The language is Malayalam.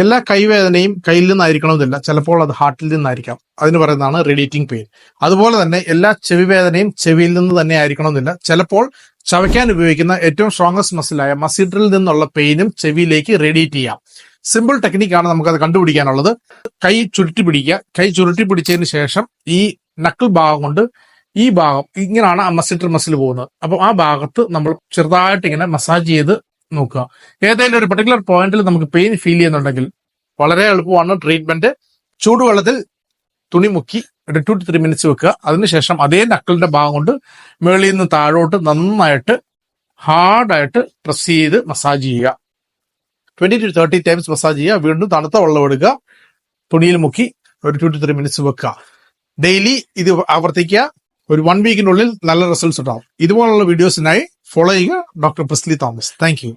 എല്ലാ കൈവേദനയും കയ്യിൽ നിന്നായിരിക്കണമെന്നില്ല, ചിലപ്പോൾ അത് ഹാർട്ടിൽ നിന്നായിരിക്കാം. അതിന് പറയുന്നതാണ് റേഡിയേറ്റിംഗ് പെയിൻ. അതുപോലെ തന്നെ എല്ലാ ചെവി വേദനയും ചെവിയിൽ നിന്ന് തന്നെ ആയിരിക്കണമെന്നില്ല, ചിലപ്പോൾ ചവയ്ക്കാൻ ഉപയോഗിക്കുന്ന ഏറ്റവും സ്ട്രോങ്ങസ്റ്റ് മസിലായ മസിഡറിൽ നിന്നുള്ള പെയിനും ചെവിയിലേക്ക് റേഡിയേറ്റ് ചെയ്യാം. സിമ്പിൾ ടെക്നിക്കാണ് നമുക്കത് കണ്ടുപിടിക്കാനുള്ളത്. കൈ ചുരുട്ടി പിടിക്കുക. കൈ ചുരുട്ടി പിടിച്ചതിന് ശേഷം ഈ നക്കിൾ ഭാഗം കൊണ്ട് ഈ ഭാഗം ഇങ്ങനെയാണ് ആ മസിൽ പോകുന്നത്. അപ്പൊ ആ ഭാഗത്ത് നമ്മൾ ചെറുതായിട്ട് ഇങ്ങനെ മസാജ് ചെയ്ത് നോക്കുക. ഏതെങ്കിലും ഒരു പർട്ടിക്കുലർ പോയിന്റിൽ നമുക്ക് പെയിൻ ഫീൽ ചെയ്യുന്നുണ്ടെങ്കിൽ വളരെ എളുപ്പമാണ് ട്രീറ്റ്മെന്റ്. ചൂടുവെള്ളത്തിൽ തുണി മുക്കി 2 to 3 minutes വെക്കുക. അതിനുശേഷം അതേ നക്കിളിന്റെ ഭാഗം കൊണ്ട് മേളിൽ നിന്ന് താഴോട്ട് നന്നായിട്ട് ഹാർഡായിട്ട് പ്രസ് ചെയ്ത് മസാജ് ചെയ്യുക. 20 to 30 times മസാജ് ചെയ്യുക. വീണ്ടും തണുത്ത വെള്ളം എടുക്കുക, തുണിയിൽ മുക്കി 2 to 3 minutes വെക്കുക. ഡെയിലി ഇത് ആവർത്തിക്കുക. ഒരു 1 വീക്കിനുള്ളിൽ നല്ല റിസൾട്ട്സ് ഉണ്ടാവും. ഇതുപോലുള്ള വീഡിയോസിനായി ഫോളോ ചെയ്യുക doctor Priestley Thomas. Thank you.